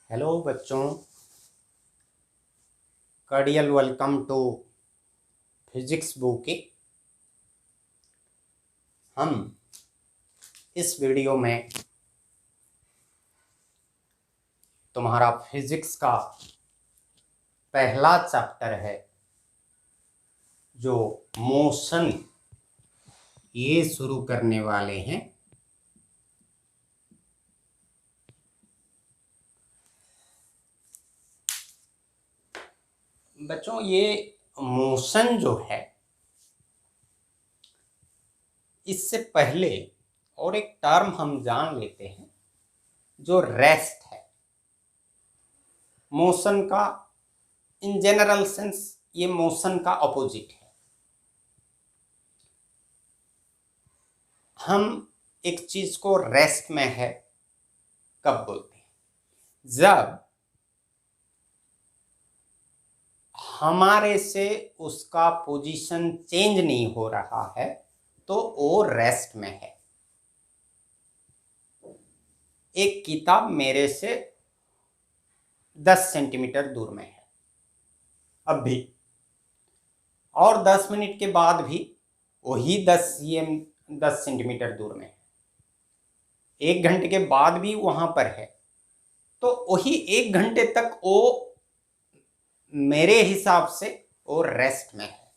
Hello बच्चों, कार्डियल welcome to physics book. हम इस वीडियो में तुम्हारा फिजिक्स का पहला चैप्टर है जो मोशन, ये शुरू करने वाले हैं। बच्चों, ये मोशन जो है, इससे पहले और एक टर्म हम जान लेते हैं जो रेस्ट है। मोशन का इन जनरल सेंस ये मोशन का अपोजिट है। हम एक चीज को रेस्ट में है कब बोलते हैं? जब हमारे से उसका पोजीशन चेंज नहीं हो रहा है तो वो रेस्ट में है। एक किताब मेरे से 10 सेंटीमीटर दूर में है अब भी, और 10 मिनट के बाद भी वही 10 सेंटीमीटर दूर में है। 1 घंटे के बाद भी वहां पर है, तो वही 1 घंटे तक वो मेरे हिसाब से वो रेस्ट में है।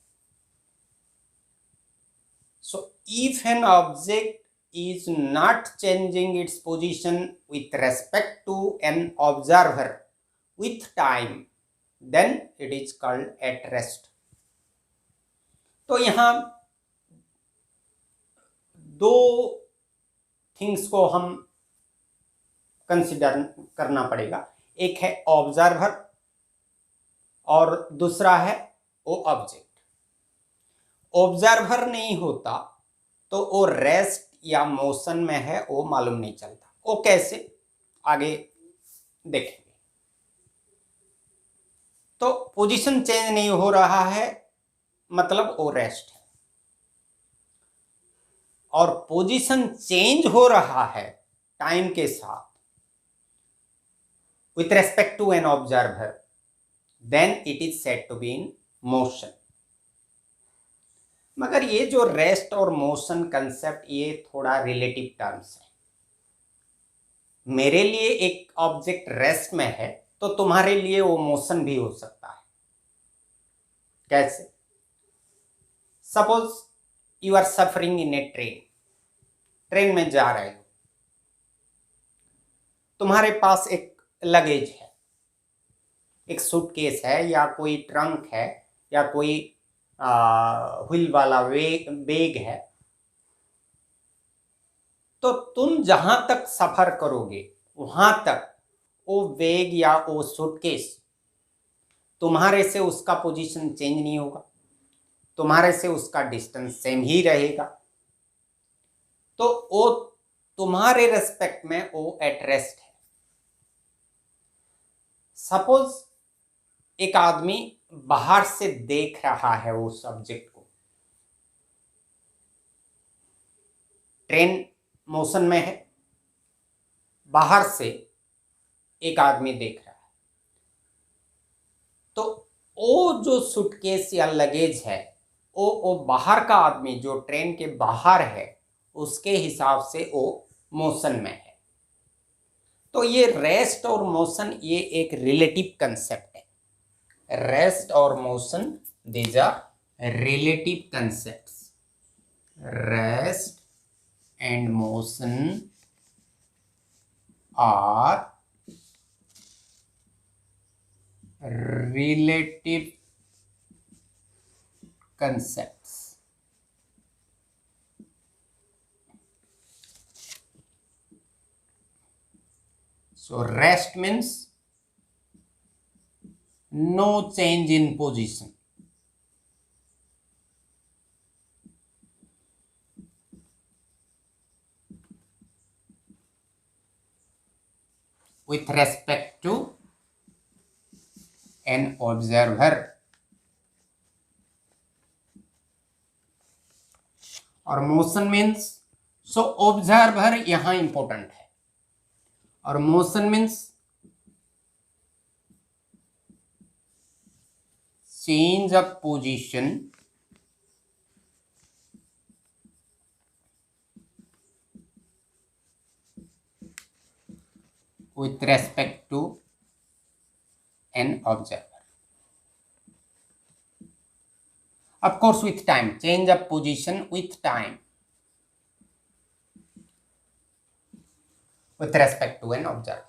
So if an object is not changing its position with respect to an observer with time, then it is called at rest. तो यहाँ दो थिंग्स को हम कंसिडर करना पड़ेगा। एक है ऑब्जर्वर और दूसरा है वो ऑब्जेक्ट। ऑब्जर्वर नहीं होता तो वो रेस्ट या मोशन में है वो मालूम नहीं चलता। वो कैसे, आगे देखेंगे। तो पोजीशन चेंज नहीं हो रहा है मतलब वो रेस्ट है, और पोजीशन चेंज हो रहा है टाइम के साथ with respect to an observer, then it is said to be in motion. मगर ये जो रेस्ट और मोशन कंसेप्ट ये थोड़ा रिलेटिव टर्म्स है। मेरे लिए एक ऑब्जेक्ट रेस्ट में है तो तुम्हारे लिए वो मोशन भी हो सकता है। कैसे? Suppose you are suffering in a train में जा रहे हो, तुम्हारे पास एक लगेज है, एक सूटकेस है या कोई ट्रंक है या कोई व्हील वाला बैग है। तो तुम जहां तक सफर करोगे वहां तक वो बैग या वो सूटकेस तुम्हारे से उसका पोजीशन चेंज नहीं होगा, तुम्हारे से उसका डिस्टेंस सेम ही रहेगा। तो वो तुम्हारे रेस्पेक्ट में वो एट रेस्ट है। सपोज एक आदमी बाहर से देख रहा है उस सब्जेक्ट को, ट्रेन मोशन में है, बाहर से एक आदमी देख रहा है, तो वो जो सूटकेस या लगेज है वो बाहर का आदमी जो ट्रेन के बाहर है उसके हिसाब से वो मोशन में है। तो ये रेस्ट और मोशन ये एक रिलेटिव कंसेप्ट है। रेस्ट और motion, these are relative concepts. Rest and motion are relative concepts. So rest means no change in position. With respect to an observer. और मोशन मीन्स, सो ऑब्जर्वर यहां important है, और motion means change of position with respect to an observer. Of course, with time, change of position with time with respect to an observer.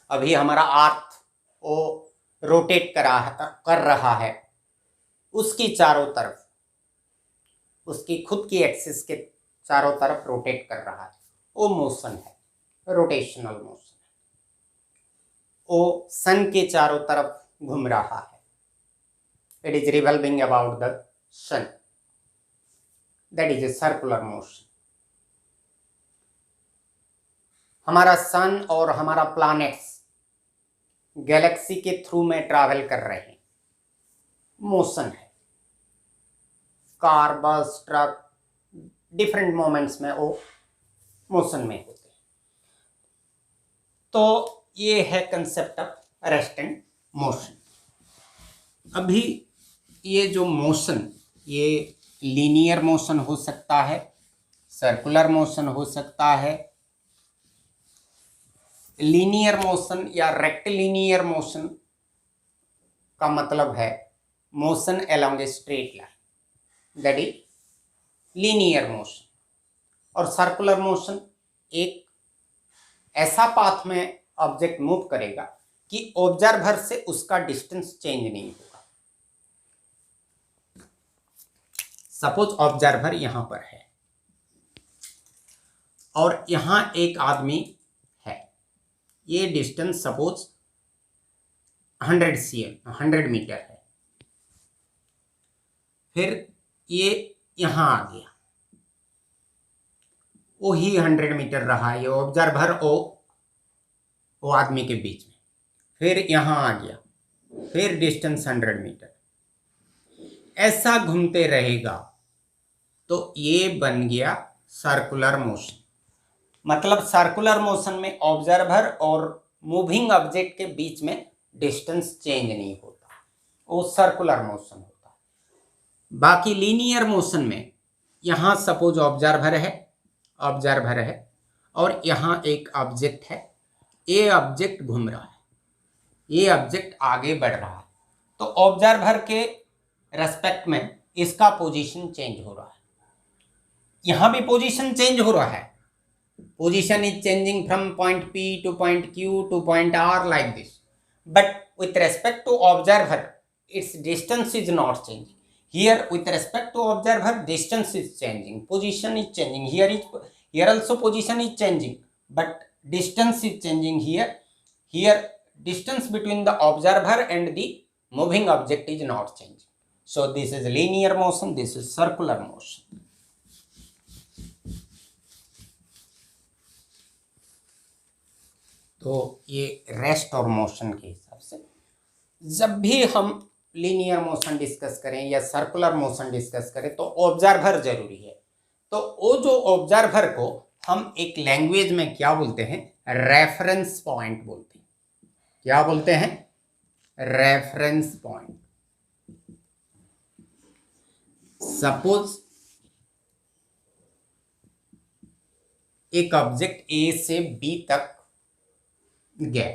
अभी हमारा अर्थ वो rotate कर रहा है, उसकी चारों तरफ, उसकी खुद की एक्सिस के चारों तरफ रोटेट कर रहा है, वो मोशन है, रोटेशनल मोशन। वो सन के चारों तरफ घूम रहा है, it is revolving about the sun, that is a circular motion. हमारा सन और हमारा प्लैनेट्स गैलेक्सी के थ्रू में ट्रैवल कर रहे हैं, मोशन है। कार, बस, ट्रक, डिफरेंट मोमेंट्स में वो मोशन में होते हैं। तो ये है concept of rest and motion. अभी ये जो मोशन, ये लीनियर मोशन हो सकता है, सर्कुलर मोशन हो सकता है। लीनियर मोशन या रेक्टिलिनियर मोशन का मतलब है motion along a straight line, that is linear motion. और सर्कुलर मोशन एक ऐसा पाथ में ऑब्जेक्ट मूव करेगा कि ऑब्जर्वर से उसका डिस्टेंस चेंज नहीं होगा। सपोज ऑब्जर्वर यहां पर है और यहां एक आदमी है, ये डिस्टेंस सपोज 100 मीटर है। फिर ये यहां आ गया, वो ही 100 मीटर रहा, ये ऑब्जर्वर वो आदमी के बीच में। फिर यहां आ गया, फिर डिस्टेंस 100 मीटर, ऐसा घूमते रहेगा। तो ये बन गया सर्कुलर मोशन। मतलब सर्कुलर मोशन में ऑब्जर्वर और मूविंग ऑब्जेक्ट के बीच में डिस्टेंस चेंज नहीं होता, वो सर्कुलर मोशन होता है। बाकी लीनियर मोशन में यहाँ सपोज ऑब्जर्वर है और यहाँ एक ऑब्जेक्ट है, ये ऑब्जेक्ट घूम रहा है, ये ऑब्जेक्ट आगे बढ़ रहा है, तो ऑब्जर्वर के रेस्पेक्ट में इसका पोजीशन चेंज हो रहा है। यहाँ भी पोजीशन चेंज हो रहा है, position is changing from point P to point Q to point R like this, but with respect to observer its distance is not changing. Here with respect to observer distance is changing, position is changing, here also position is changing, but distance is changing. Here distance between the observer and the moving object is not changing. So this is linear motion, this is circular motion. तो ये rest और motion के हिसाब से जब भी हम linear motion discuss करें या सर्कुलर मोशन डिस्कस करें तो ऑब्जर्वर जरूरी है। तो वो जो ऑब्जर्वर को हम एक लैंग्वेज में क्या बोलते हैं, रेफरेंस पॉइंट बोलते हैं। क्या बोलते हैं? Reference point. सपोज एक ऑब्जेक्ट ए से बी तक गया,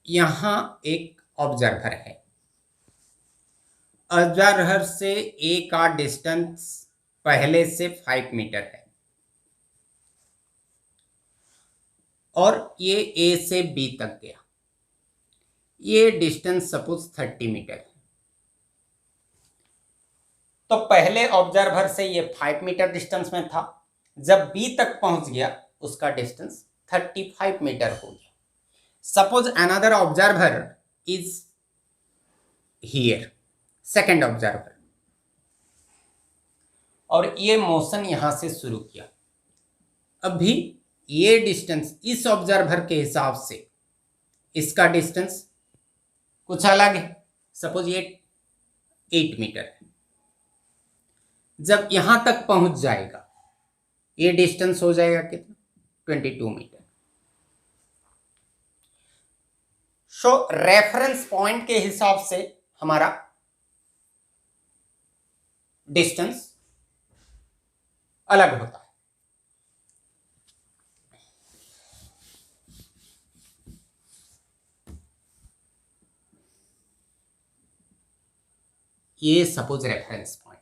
यहां एक ऑब्जर्वर है, ऑब्जर्वर से ए का डिस्टेंस पहले से 5 मीटर है और ये ए से बी तक गया, ये डिस्टेंस सपोज 30 मीटर है। तो पहले ऑब्जर्वर से ये 5 मीटर डिस्टेंस में था, जब बी तक पहुंच गया उसका डिस्टेंस 35 मीटर हो गया। Suppose another observer is here, second observer, और ये मोशन यहां से शुरू किया। अभी ये डिस्टेंस इस ऑब्जर्वर के हिसाब से इसका डिस्टेंस कुछ अलग है, सपोज ये 8 मीटर है। जब यहां तक पहुंच जाएगा ये डिस्टेंस हो जाएगा कितना, 22 मीटर। सो रेफरेंस पॉइंट के हिसाब से हमारा डिस्टेंस अलग होता है। ये सपोज रेफरेंस पॉइंट,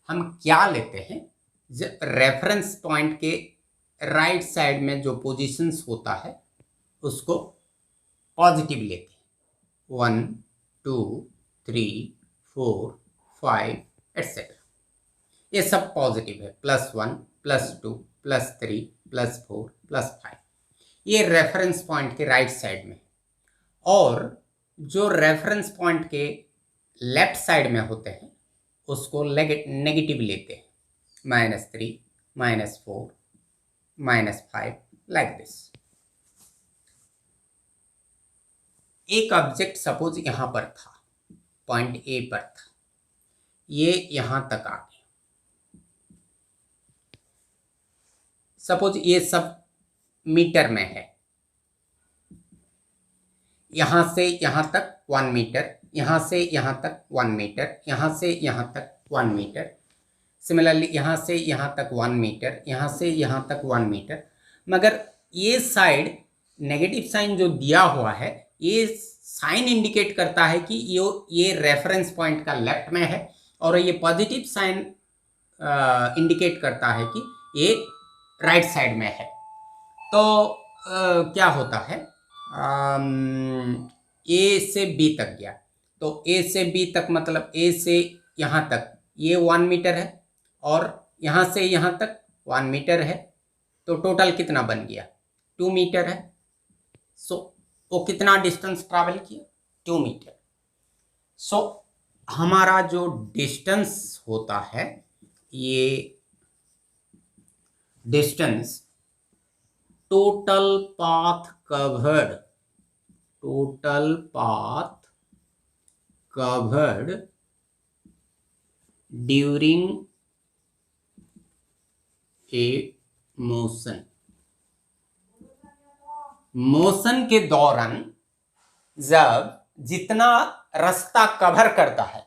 हम क्या लेते हैं, रेफरेंस पॉइंट के राइट साइड में जो पोजीशंस होता है उसको पॉजिटिव लेते हैं, 1 2 3 4 5 एटसेट्रा, ये सब पॉजिटिव है, +1 +2 +3 +4 +5, ये रेफरेंस पॉइंट के राइट साइड में। और जो रेफरेंस पॉइंट के लेफ्ट साइड में होते हैं उसको नेगेटिव लेते हैं, -3 -4 -5 लाइक दिस। एक ऑब्जेक्ट सपोज यहां पर था, पॉइंट ए पर था, ये यहां तक आ गया, सपोज ये सब मीटर में है, यहां से यहां तक 1 मीटर, यहां से यहां तक 1 मीटर, यहां से यहां तक 1 मीटर, सिमिलरली यहां से यहां तक 1 मीटर, यहां से यहां तक 1 मीटर। मगर ये साइड नेगेटिव साइन जो दिया हुआ है, ये साइन इंडिकेट करता है कि ये रेफरेंस पॉइंट का लेफ्ट में है, और ये पॉजिटिव साइन इंडिकेट करता है कि ये राइट साइड में है। तो क्या होता है, ए से बी तक गया, तो ए से बी तक मतलब ए से यहाँ तक ये 1 मीटर है, और यहाँ से यहाँ तक 1 मीटर है, तो टोटल कितना बन गया, 2 मीटर है। सो वो कितना डिस्टेंस ट्रैवल किया, 2 मीटर। सो हमारा जो डिस्टेंस होता है, ये distance total path covered during a motion के दौरान जब जितना रास्ता कवर करता है,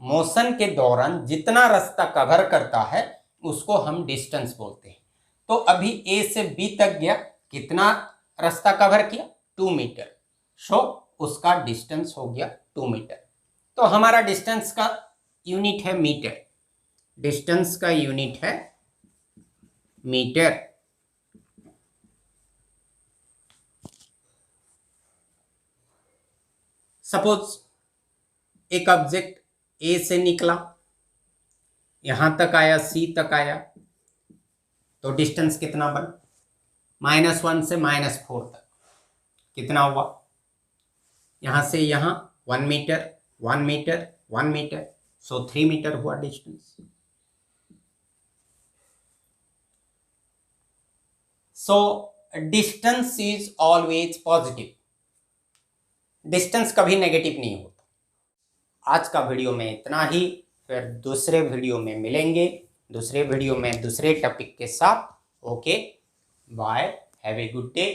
मोशन के दौरान जितना रास्ता कवर करता है उसको हम डिस्टेंस बोलते हैं। तो अभी ए से बी तक गया, कितना रास्ता कवर किया, 2 मीटर, सो उसका डिस्टेंस हो गया 2 मीटर। तो हमारा डिस्टेंस का यूनिट है मीटर, डिस्टेंस का यूनिट है मीटर। सपोज एक ऑब्जेक्ट ए से निकला, यहां तक आया, सी तक आया, तो डिस्टेंस कितना बना, -1 से -4 तक कितना हुआ, यहां से यहां 1 मीटर 1 मीटर 1 मीटर, सो 3 मीटर हुआ distance. So distance is always positive, distance कभी नेगेटिव नहीं होता। आज का वीडियो में इतना ही, फिर दूसरे वीडियो में मिलेंगे, दूसरे वीडियो में दूसरे टॉपिक के साथ। Okay, bye, have a good day.